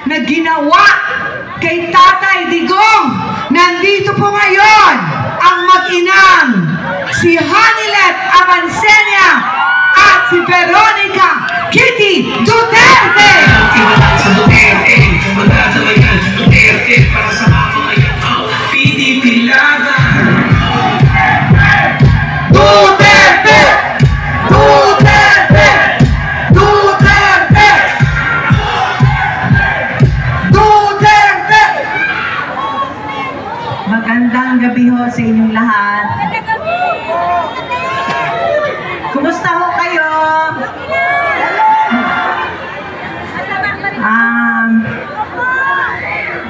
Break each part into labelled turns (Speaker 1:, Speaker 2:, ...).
Speaker 1: na ginawa kay Tatay Digong. Nandito po ngayon ang mag-inang si Hanilet Avancenia at si Veronica Kitty Duterte. Duterte para sa mga PDP laban. Duterte! Duterte! Duterte! Duterte! Magandang gabi ho sa inyong lahat. Kumusta ho kayo?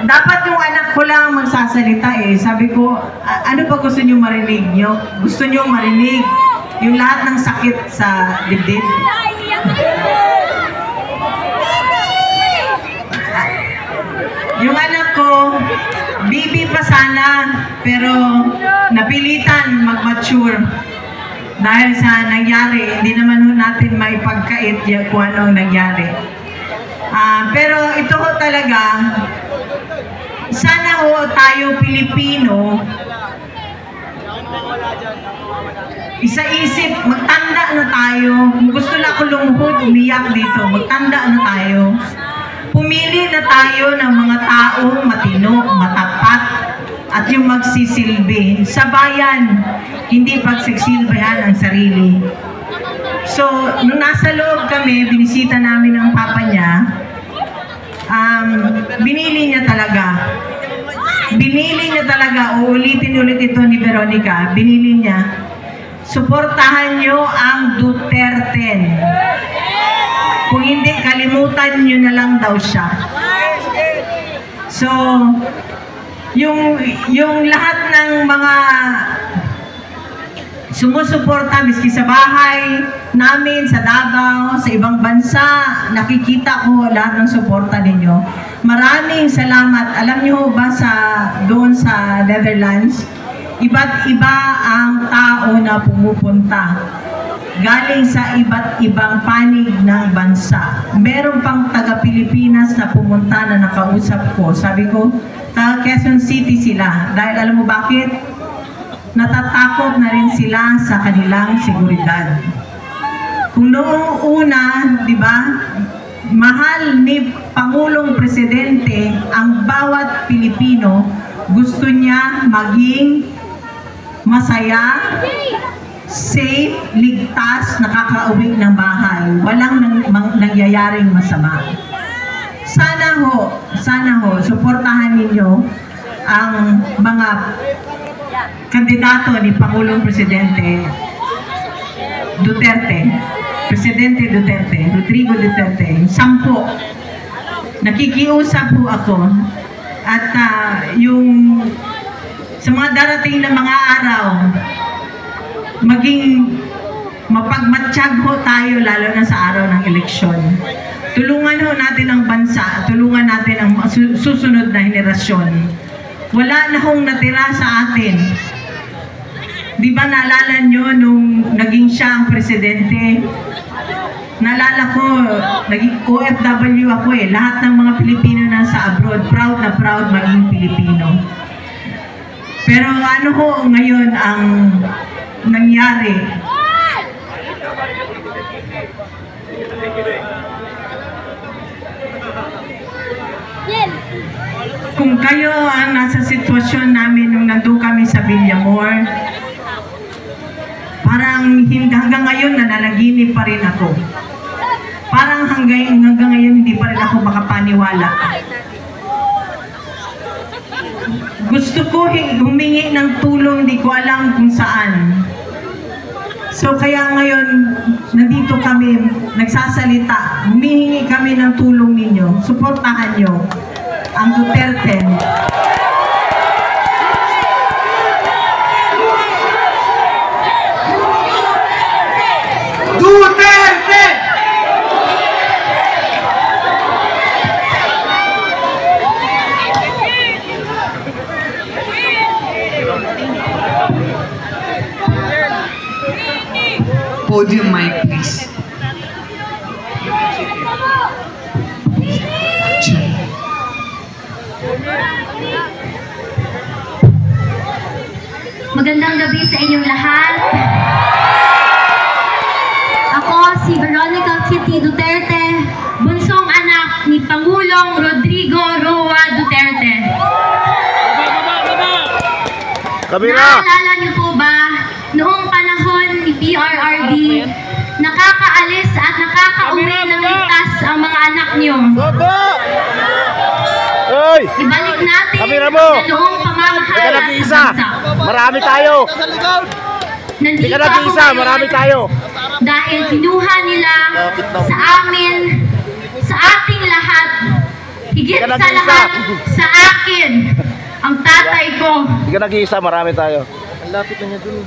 Speaker 1: Dapat yung anak ko lang magsasalita eh. Sabi ko, ano pa gusto nyo marinig nyo? Gusto nyo marinig yung lahat ng sakit sa dibdib? Yung anak ko, baby pa sana, pero napilitan mag-mature. Dahil sa nangyari, hindi naman ho natin maipagkait kung anong nangyari. Pero ito ho talaga, sana ho tayo Pilipino, isa-isip, magtanda na tayo. Kung gusto na ako lumuhod, umiyak dito, magtanda na tayo. Pumili na tayo ng mga taong matino, matapat, at yung magsisilbi sa bayan, hindi pagsisilbihan ang sarili. So, nung nasa loob kami, binisita namin ang papa niya, binili niya talaga, uulitin ulit ito ni Veronica, binili niya, suportahan niyo ang Duterte. Kung hindi, kalimutan niyo na lang daw siya. So, yung lahat ng mga sumusuporta, miski sa bahay namin, sa Davao, sa ibang bansa, nakikita ko lahat ng suporta ninyo. Maraming salamat. Alam niyo ba doon sa Netherlands, iba't iba ang tao na pumupunta. Galing sa iba't ibang panig ng bansa. Meron pang taga-Pilipinas na pumunta na nakausap ko. Sabi ko, taga Quezon City sila. Dahil alam mo bakit? Natatakot na rin sila sa kanilang seguridad. Kung noong una, di ba, mahal ni Pangulong Presidente ang bawat Pilipino, gusto niya maging masaya, safe, ligtas, nakakauwi ng bahay. Walang nangyayaring masama. Sana ho, suportahan ninyo ang mga kandidato ni Pangulong Presidente Duterte, Presidente Duterte, Rodrigo Duterte, 10. Nakikiusap po ako at yung sa mga darating na mga araw, maging mapagmatsyag ho tayo lalo na sa araw ng eleksyon. Tulungan ho natin ang bansa, tulungan natin ang susunod na henerasyon. Wala na hong natira sa atin. Di ba naalala nyo nung naging siya ang presidente? Naalala ko, naging OFW ako eh. Lahat ng mga Pilipino na sa abroad, proud na proud maging Pilipino. Pero ano ho ngayon ang nangyari? Kung kayo ang nasa sitwasyon namin nung nandun kami sa Villamor, parang hanggang ngayon nananaginip pa rin ako. Parang hanggang ngayon hindi pa rin ako makapaniwala. Gusto ko humingi ng tulong, di ko alam kung saan. So kaya ngayon, nandito kami, nagsasalita, humihingi kami ng tulong ninyo, suportahan nyo ang Duterte. Duterte! Podium mic, please.
Speaker 2: Magandang gabi sa inyong lahat. Ako si Veronica Kitty Duterte, bunsong anak ni Pangulong Rodrigo Roa Duterte. Naalala niyo po ba, noong panahon ni PRRD, nakakaalis at nakakauwi ng ligtas ang mga anak niyo? Ibalik natin ang ganoong pamamahala sa bansa.
Speaker 3: Marami tayo.
Speaker 2: Nandito ako
Speaker 3: marami tayo.
Speaker 2: Dahil kinuha nila sa amin, sa ating lahat, higit sa lahat, sa akin, ang tatay ko.
Speaker 3: Hindi ka nag-iisa, marami tayo. Ang lapit na niya dun.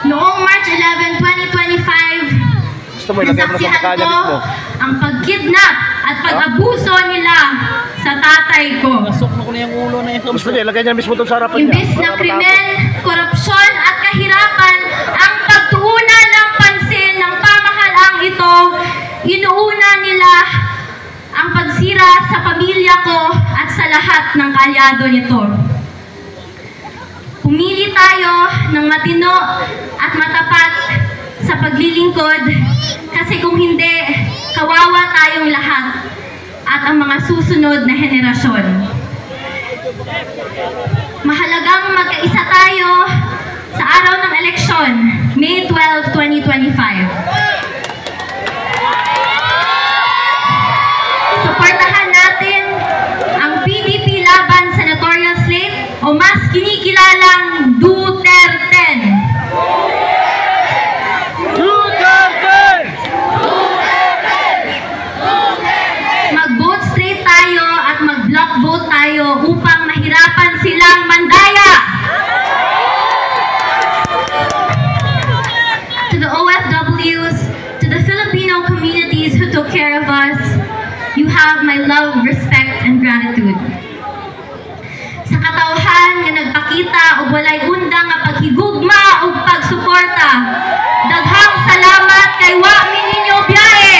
Speaker 2: Noong March 11, 2025, nasaksihan ko ang pagkidnap at pag-abuso nila sa tatay ko.
Speaker 3: Gusto niya, ilagay niya mismo doon sa harapan niya.
Speaker 2: Imbis na krimen, korupsyon at kahirapan ang pagtuunan ng pansin ng pamahalaang ito, inuuna nila ang pagsira sa pamilya ko at sa lahat ng kaalyado nito. Pumili tayo ng matino at matapat sa paglilingkod kasi kung hindi, kawawa tayong lahat at ang mga susunod na henerasyon. Mahalagang magkaisa tayo sa araw ng eleksyon, May 12, 2025. Suportahan natin ang PDP laban senatorial slate o mas kinikilalang Duterte. Mag-vote straight tayo at mag-block vote tayo upang mahirapan silang mandaya. To the OFWs, to the Filipino communities who took care of us, you have my love, respect, and gratitude. Sa katawhan nga nagpakita og walay undang nga paghigugma ug pagsuporta, daghang salamat kay wa mi ninyo biyahe.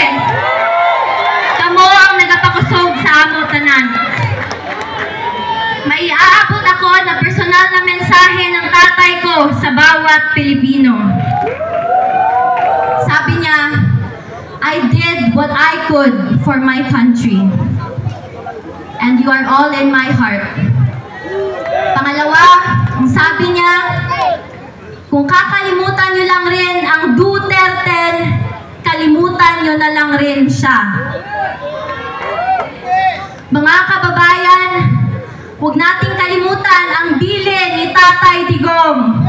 Speaker 2: Kamo ang nagapakusog sa amo tanan. Maiaabot ako na personal na mensahe ng tatay ko sa bawat Pilipino. Sabi niya, I did what I could for my country. And you are all in my heart. Pangalawa, ang sabi niya, kung kakalimutan niyo lang rin ang Duterte, kalimutan niyo na lang rin siya. Mga kababayan, huwag nating kalimutan ang bilin ni Tatay Digong.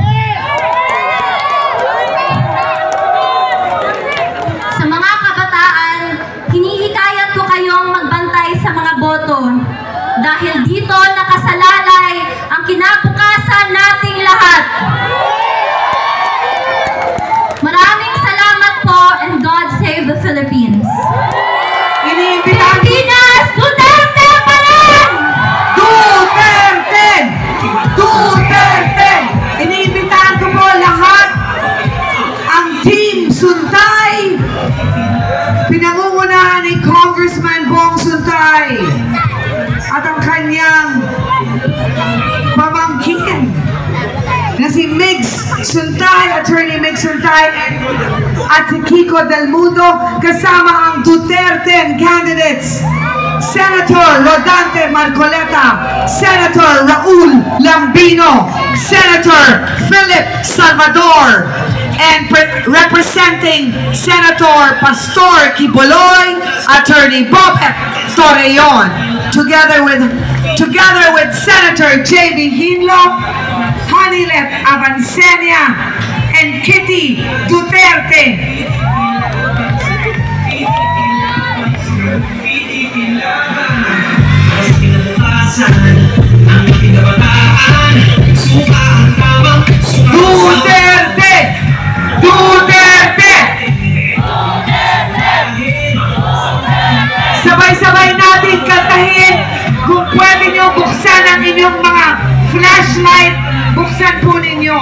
Speaker 2: Sa mga kabataan, hinihikayat ko kayong magbantay sa mga boto dahil dito nakasalalay ang kinabukasan nating lahat. Maraming salamat po and God save the Philippines. Pilipinas, Duterte pa rin!
Speaker 1: Duterte! Duterte! Iniimbitahan ko po lahat ang Team Suntay, pinangungunahan ni Congressman Bong Suntay at ang kanyang pamangkin na si Migs Suntay, Attorney Migs Suntay at si Kiko Del Mundo, kasama ang Duterte candidates Senator Rodante Marcoleta, Senator Raul Lambino, Senator Philip Salvador, and representing Senator Pastor Quiboloy, Attorney Bobet Torreon, together with Senator J.B. Hinlo, Hanilet Avancenia, and Kitty Duterte. Duterte! Duterte! Sabay-sabay natin kantahin. Kung pwede nyo buksan ang inyong mga flashlight, buksan po ninyo.